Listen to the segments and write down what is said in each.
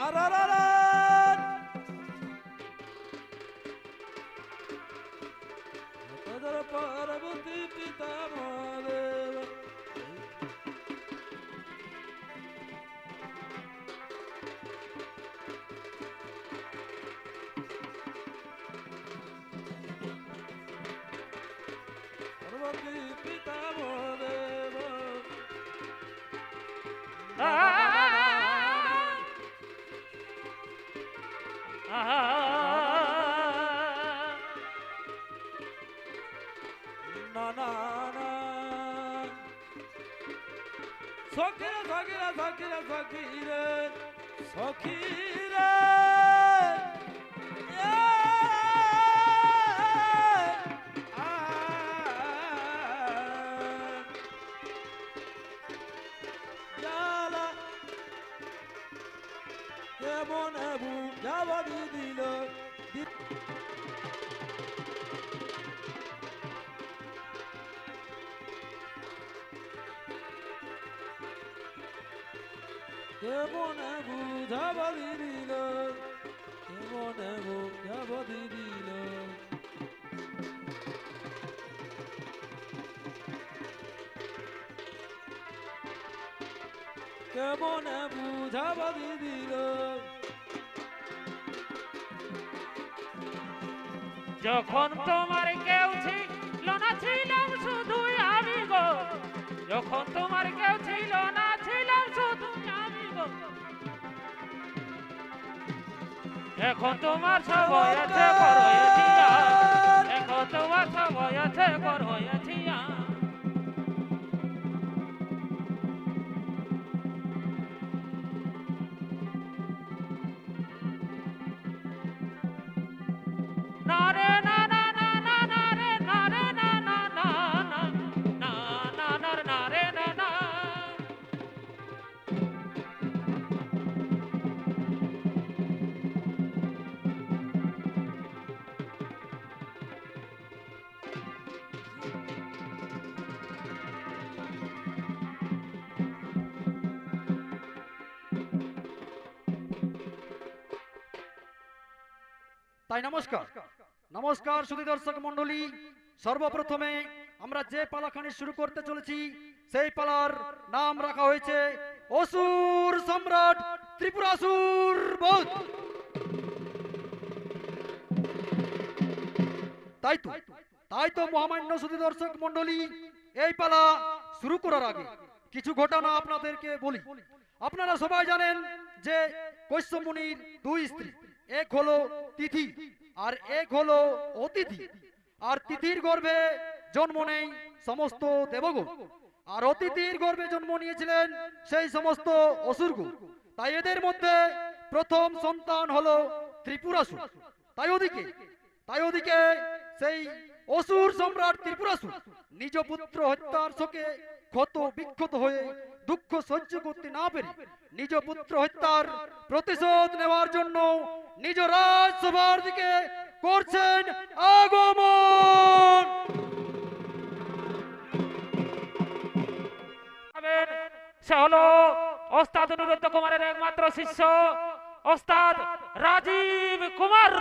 আরারারার তোদের পার্বতী পিতা মহাদেব পার্বতী পিতা মহাদেব না না না না না na na na Sakira sakira sakira sakira sakira Yala Kemon ebu Javadi dilo কেমনে বুঝাবাদি দিল কেমনে বুঝাবাদি দিল কেমনে বুঝাবাদি দিল যখন তোমার কেউ ছিল না ছিলাম শুধু আমি গো যখন তোমার কেউ ছিল না ছিলাম শুধু আমি গো এখন তোমার সব হয়েছে বড় হয়েছি এখন তোমার সব হয়েছে বড় হয়েছি না রে না না না না না রে না রে না না না না না না না না রে না না তাই নমস্কার নমস্কার সুধী দর্শক মণ্ডলী সর্বপ্রথমে আমরা যে পালাখানি শুরু করতে চলেছি সেই পালার নাম রাখা হয়েছে অসুর সম্রাট ত্রিপুরাসুর বধ। তাই তো মহামান্য সুধী দর্শক মণ্ডলী এই পালা শুরু করার আগে কিছু ঘটনা আপনাদেরকে বলি। আপনারা সবাই জানেন যে কৈশ্যপ মুনির দুই স্ত্রী, এক হলো তিথি আর এক হলো অতিথি। আর তিথির গর্ভে জন্ম নেই সমস্ত দেবগণ, আর অতিথির গর্ভে জন্ম নিয়েছিলেন সেই সমস্ত অসুরগণ। তাই এদের মধ্যে প্রথম সন্তান হলো ত্রিপুরাসুর। তাই ওদিকে সেই অসুর সম্রাট ত্রিপুরাসুর নিজ পুত্র হত্যার শোকে ক্ষত বিক্ষত হয়ে দুঃখ সহ্য করতে না পেরে নিজ পুত্র হত্যার প্রতিশোধ নেওয়ার জন্য নিজ রাজসভার দিকে করছেন আগমন। সে হলো ওস্তাদ অনুরুদ্ধ কুমারের একমাত্র শিষ্য ওস্তাদ রাজীব কুমার।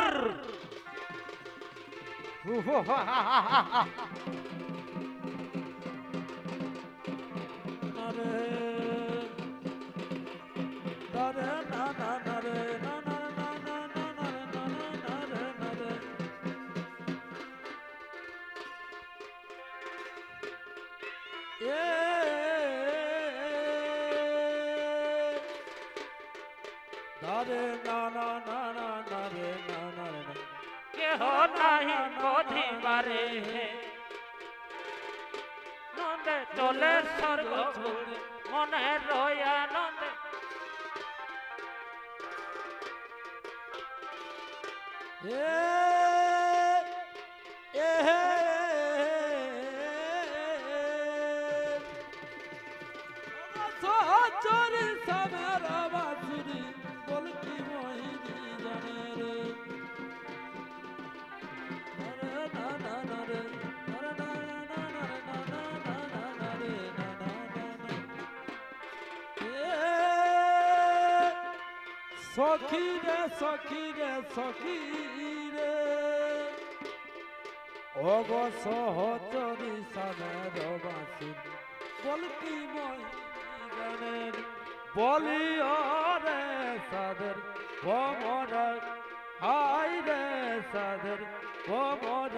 কেহ নাহি বোধিবারে নন্দে চলে স্বর্গ মনে রয়া নন্দে সখী রে সখী রে সখী রে অগ সহচরি সামের বাসুর বলকি মই গানের বলি রে সাদের ভমর হাই রে সাদের ভমর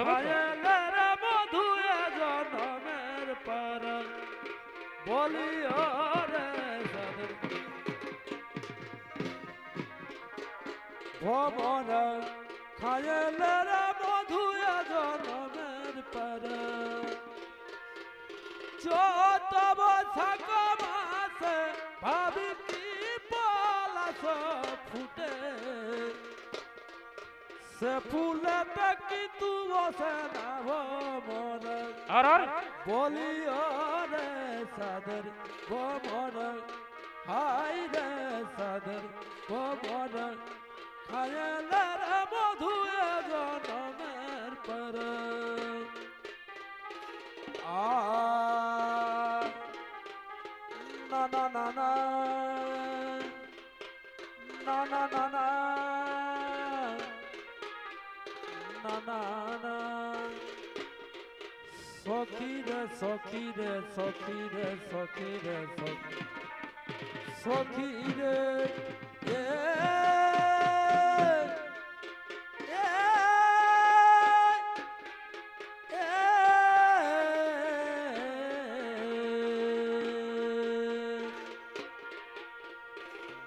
হায়লের মধুয়ে জনমের পর বলি রে সাদের ভমর খায়লের মধুয়ে জনমের পর চতব থাক মাসে ভাবি কি পলাশ ফুটে সে ফুলেতে কিন্তু বসে না ভমর আর বলি রে সাদের ভমর হাই রে সাদের ভমর খায়লের মধুয়ে জনমের পর না না না না না না না না না না না সখী রে সখী রে সখী রে সখী রে সখী রে এ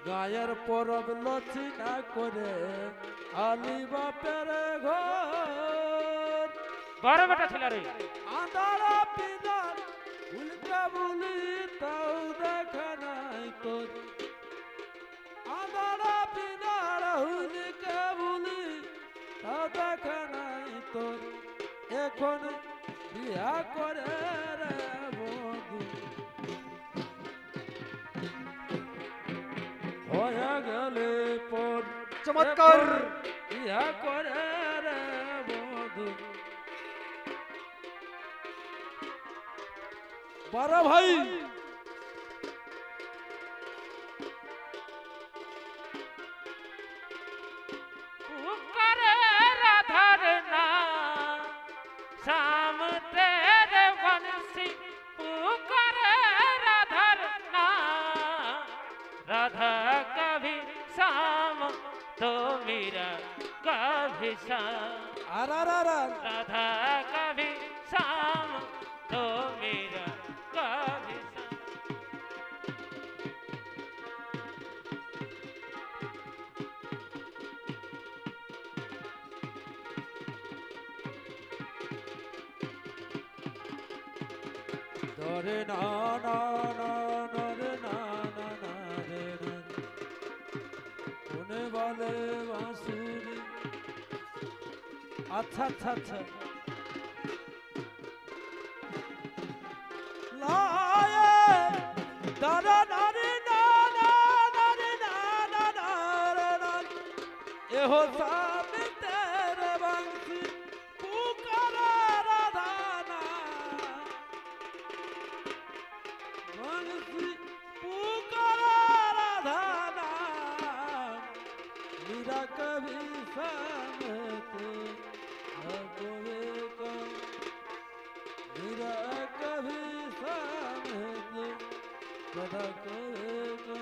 গায়ের পরব লচিনা করে আলি বাপের ঘর বারো বেটা ছিল রে আন্ধারা পিদার উল্কা বলি তাও দেখা নাই তোর আন্ধারা পিদার উল্কা বলি তাও দেখা নাই তোর এখন বিয়া করে রে বন্ধু হয়ে গেলে পর চমৎকার ইহা করে রে বন্ধু বড় ভাই पुकारे राधार नाम शाम तेरे बंसी पुकारे राधार नाम राधा कभी शाम तो मेरा कभी शाम আর राधा कभी शाम तो मेरा कभी शाम দরে না না না দরে না না না রে না কোনে বলে বাঁশুরি আচ্ছা আচ্ছা আচ্ছা লায়ে দাদা নারে না না নারে না না না রে না এহো সামনে তেরে বাঁশি পুকারে রাধা না বাঁশি পুকারে রাধা না मेरा कभी सामते अगवे का मेरा कभी सामते सदा करेगा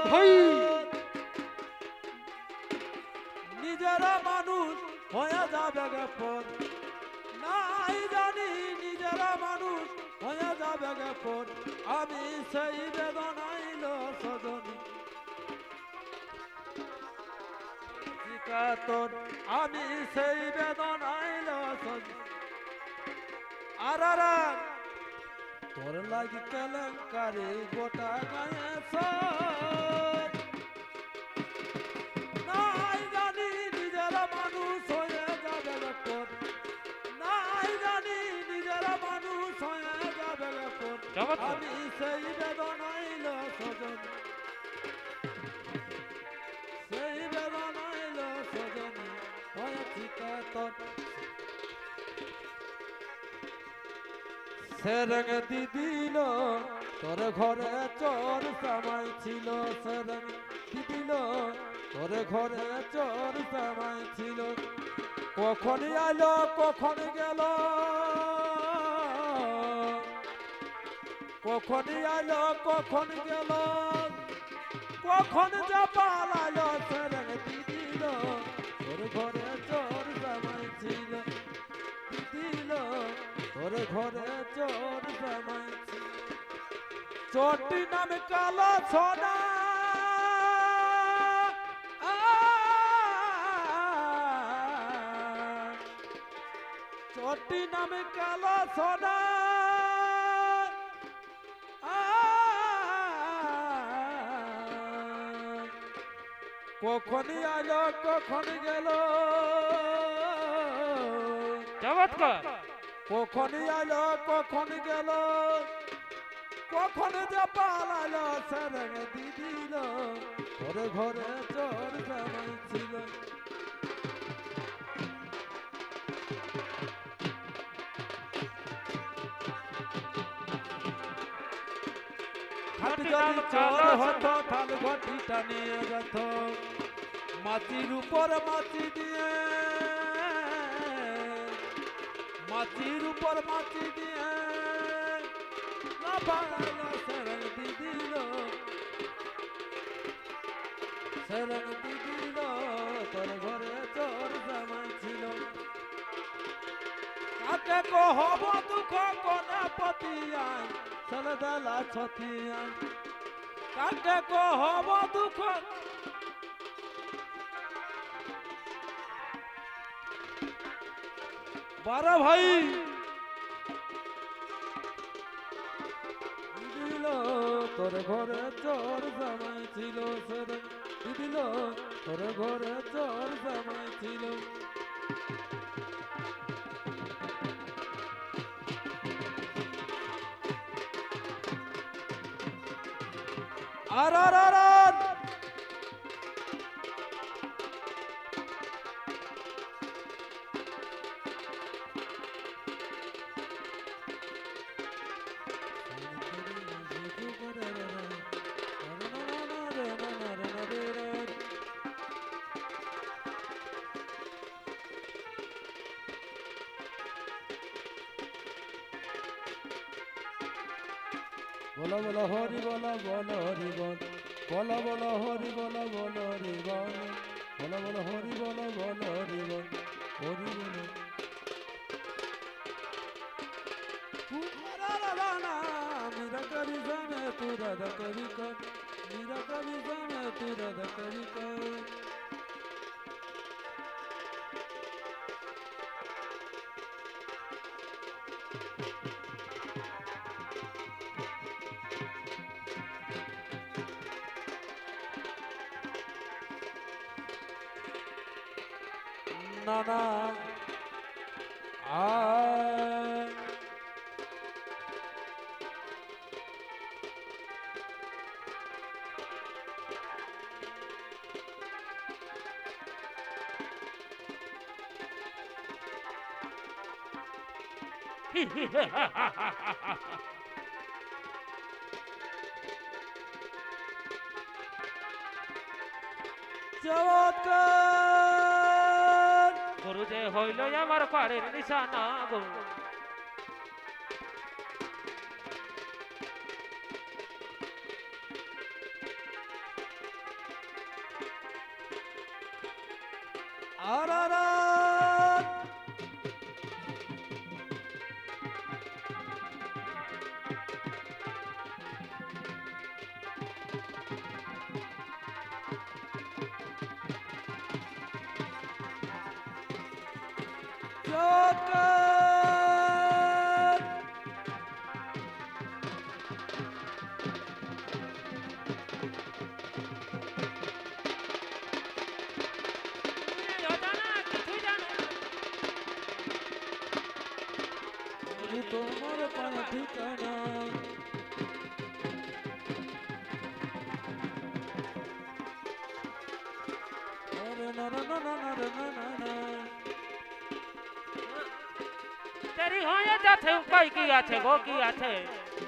ভাই নিজেরা মানুষ হয়ে যাবে পর নাই জানি নিজেরা মানুষ হয়ে যাবে পর আমি সেই বেদনাইল সজনী তোর আমি সেই বেদনাইল সজনী আর তোর লাগি কেলেঙ্কারি গোটা গায়ে সর নাই জানি নিজেরা মানুষ হয়ে যাবে পর নাই জানি নিজেরা মানুষ হয়ে যাবে পর চমৎকার। আমি সেই বেদনাইল সজন সেই বেদনাইল সজনী হয়ে ঠিক তোর সেরং দিদিল তোর ঘরে চোর সামাই ছিল, সেরং দিদিল তোর ঘরে চোর সামাই ছিল। কখন আইলো কখন গেল, কখন আইলো কখন গেল, কখন যা পালালো সেরং দিদিল তোর ঘরে চোর সামাই ছিল, দিদিল তোর ঘরে চোর সামাই ছিল। চোরটি নামে কালো সোনা, চোরটি নামে কালো সোনা, কখন আলো কখন গেল, চমৎকার। কখন আলো কখন গেল, কখন যে পালালো সেরং দিদিল তোর ঘরে চোর সামাই ছিল। খাট যদি চোর হতো থাল ঘটিটা নিয়ে যেত, মাটির উপর মাটি দিয়ে, মাটির উপর মাটি দিয়ে না পালালো সেরং দিদিল, সেরং দিদিল তোর ঘরে চোর সামাই ছিল। কাকে কহব দুঃখ কোনা পতিয়াই ছেলে দেলা ছতিয়াই, কাকে কহব দুঃখ, বারা ভাই দিদিল তোর ঘরে চোর সামাই ছিল, সেরং দিদিল তোর ঘরে চোর সামাই ছিল। আর আর আর আর বলো বলো হরি বলো বলো হরি বল, বলো বলো হরি বলো বলো হরি বল, বলো বলো হরি বলো বলো হরি বল, হরি বলো। मेरा कभी समय तू राधा कभी कर, मेरा कभी समय तू राधा कभी कर। ना ना आ চমৎকার গুরু যে হইল আমার পাড়ের নিশানা গো, আর আর আর চমৎকার তুমি অজানা কিছু জানো না। এই তোমার পায়ে ঠিকানা আরে না না না না না না না না तेरे দেরি হয়ে যাচ্ছে উপায় কি আছে গো কি আছে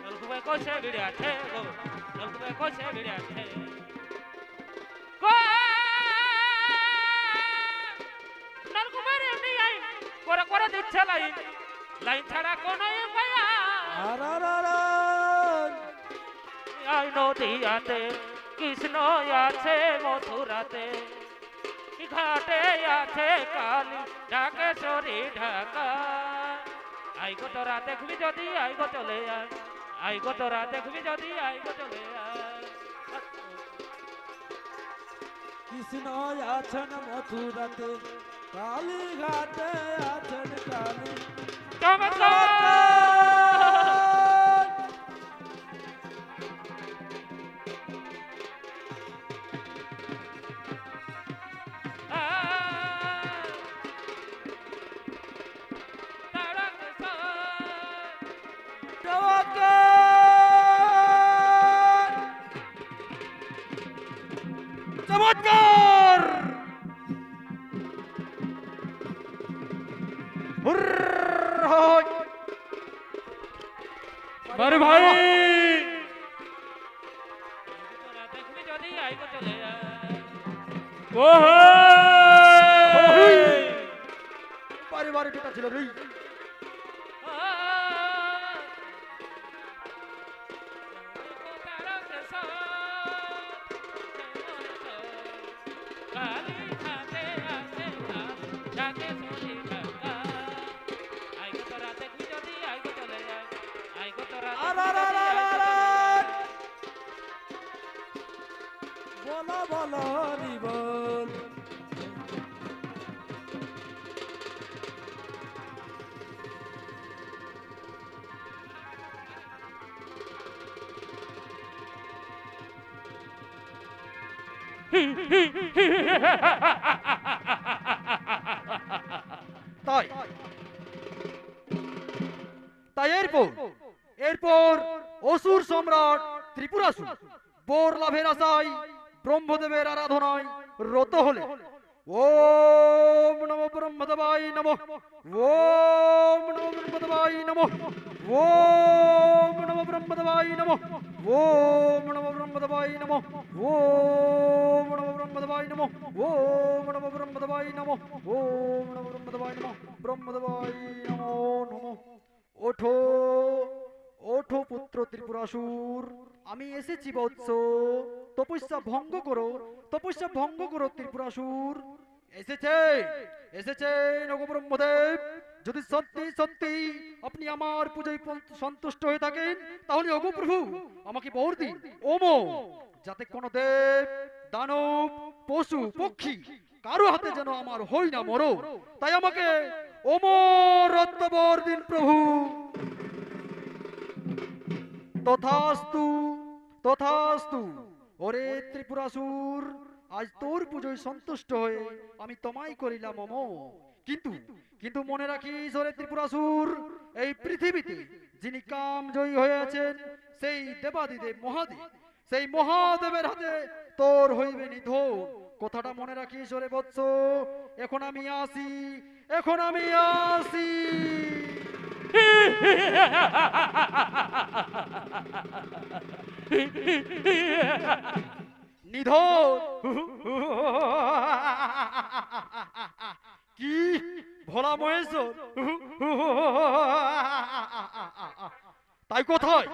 নলকূপে কষে ভিড়ে আছে গো নলকূপে কষে ভিড়ে আছে গো নলকূপের এমনি আইন করে করে দিচ্ছে লাইন লাইন ছাড়া কোনো উপায় আই নদীয়াতে কৃষ্ণ আছে মথুরাতে ঘাটে আছে কালী ঢাকেশ্বরী ঢাকা আই গো তোরা দেখবি যদি আই গো চলে আয় আই গো তোরা দেখবি যদি আই গো চলে আয় কৃষ্ণ আছেন মথুরাতে কালী ঘাটে আছেন কালী চমৎকার বারে ভাই তোরা দেখবি যদি আই গো চলে আয় ও বারে বারে বেটা ছিল রে বলো বলো হরি বল তাই তাই এরপর অসুর সম্রাট ত্রিপুরাসুর বর লাভের আশায় ব্রহ্মদেবের আরাধনায় রত হলে ওম নমো ব্রহ্মদেবায় নমঃ ওম নমো ব্রহ্মদেবায় নমঃ ওম নমো ব্রহ্মদেবায় নমঃ ওম নমো ব্রহ্মদেবায় নমঃ ওম নমো ব্রহ্মদেবায় নমঃ ওম নমো ব্রহ্মদেবায় নমঃ ওম নমো ব্রহ্মদেবায় নমঃ ব্রহ্মদেবায় নমো নমঃ ওঠো ওঠো পুত্র ত্রিপুরাসুর আমি এসেছি বৎস তপস্যা ভঙ্গ করো ত্রিপুরাসুর এসেছে এসেছে নগো ব্রহ্মদেব যদি সত্যি সত্যি আপনি আমার পূজায় সন্তুষ্ট হয়ে থাকেন তাহলে ওগো প্রভু আমাকে বর দিন ওমো যাতে কোনো দেব দানব পশু পক্ষী কারো হাতে যেন আমার হই না মরো তাই আমাকে অমরত্ব বর দিন প্রভু তথাস্তু তথাস্তু ওরে ত্রিপুরাসুর আজ তোর পুজোয় সন্তুষ্ট হয়ে আমি তোমায় করিলাম কিন্তু কিন্তু মনে রাখিস ওরে ত্রিপুরাসুর এই পৃথিবীতে যিনি কামজয়ী হয়ে আছেন সেই দেবাদিদেব মহাদেব সেই মহাদেবের হাতে তোর হইবে নিধন কথাটা মনে রাখিস ওরে বৎস এখন আমি আসি নিধন কি ভোলা মহেশ্বর তাই কোথায়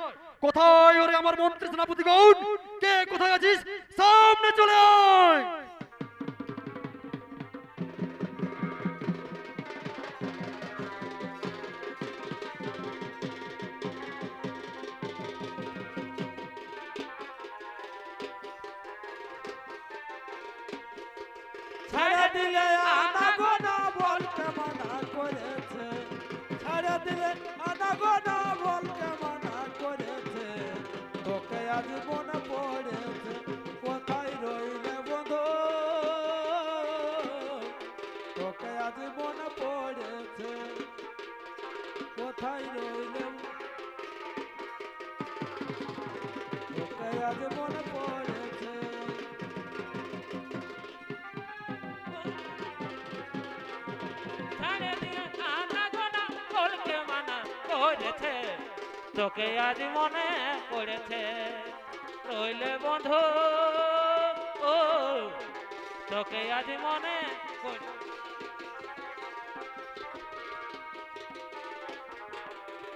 কোথায় ওরে আমার মন্ত্রী সেনাপতি গৌণ কে কোথায় আছিস সামনে চলে আয় ছাড়া দিলে আনাগোনা বলতে মানা করেছে ছাড়া দিলে আনাগোনা বলতে মানা করেছে তোকে আজ মনে পড়েছে কোথায় রইলে বন্ধু তোকে আজ মনে পড়েছে কোথায় রইলে তোকে আজ মনে পড়েছে ছাড়ে দিয়ে আনাগোনা বলকে মানা করেছে তোকে আজ মনে পড়েছে রইলে বন্ধু ও তোকে আজ মনে পড়েছে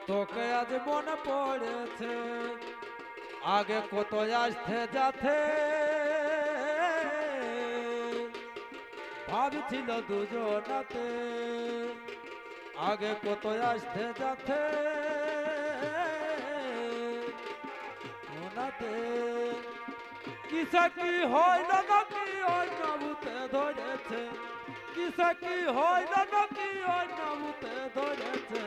তোকে আজ মনে পড়েছে আগে কত আসতে যাতে ভাবছিল দুজনাতে আগে কত আসতে যাতে ওনাতে কিসা কি হয় না নাকি অন্য ভূতে ধরেছে কিসা কি হয় না নাকি অন্য ভূতে ধরেছে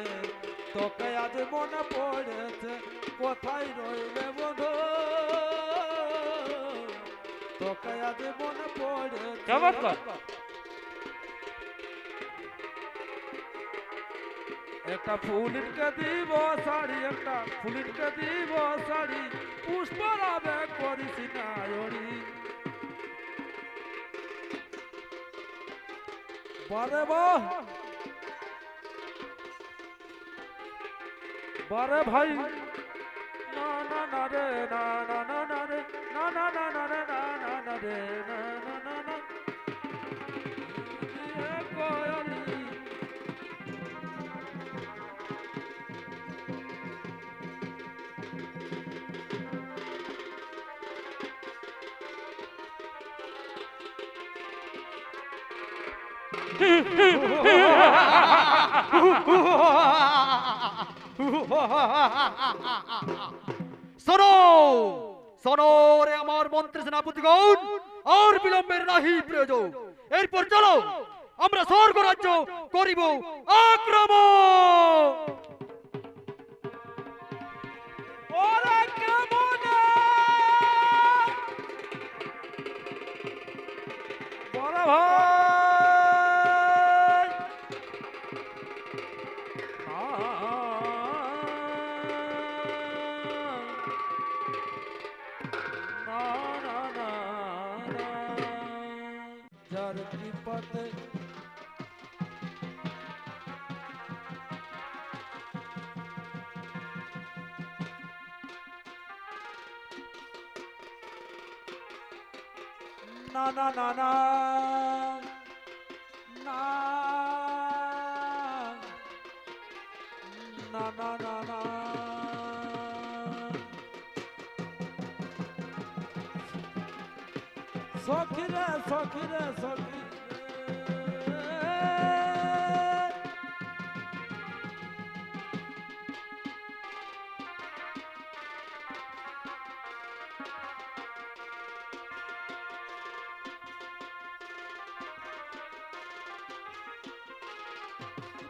তোকে আজ মনে পড়েছে কোথায় রইলে বন্ধু তোকে আজ মনে পড়েছে চমৎকার একটা ফুলিনকে দিব শাড়ি একটা ফুলিনকে দিব শাড়ি পুষ্পরাবে করিস না ওরি বারে বারে ভাই না না না রে না না না না রে না না না না রে না না না রে না না না না শোনো শোনো রে আমার মন্ত্রী সেনাপতিগণ আর বিলম্বের নাহি প্রয়োজন এরপর চলো আমরা স্বর্গ রাজ্য করিব আক্রমণ ওরে কেমনে বড় ভাই যার কৃপাতে না না না না না না না না না সখিরে সখিরে সখি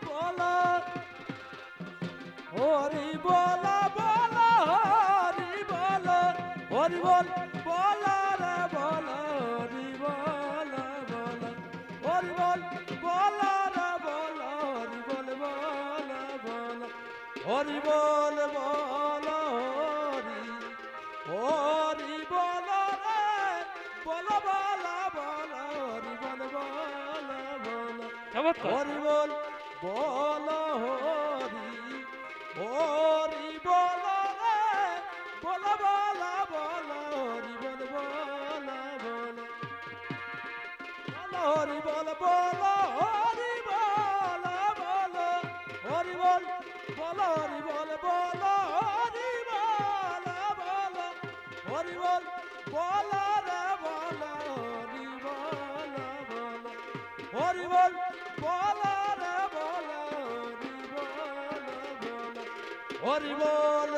বলো হরি বলা বলো হরি বলো হরি বল বলো রে বলো হরি বলো বলো হরি বল বলো রে বলো হরি বল বলো বলো হরি বল বলো হরি হরি বলো রে বলো বলো বলো হরি বল বলো বলো চমৎকার হরি বল বলো হরি হরি বলো রে বলো বলো বলো হরি বল বলো বলো হরি বল বলো হরি বলো বলো হরি বল বলো হরি বল বলো হরি বলো বলো হরি বল বলো রে বলো হরি বলো বলো হরি বল বলো রে বলো হরি বল বলো হরি বল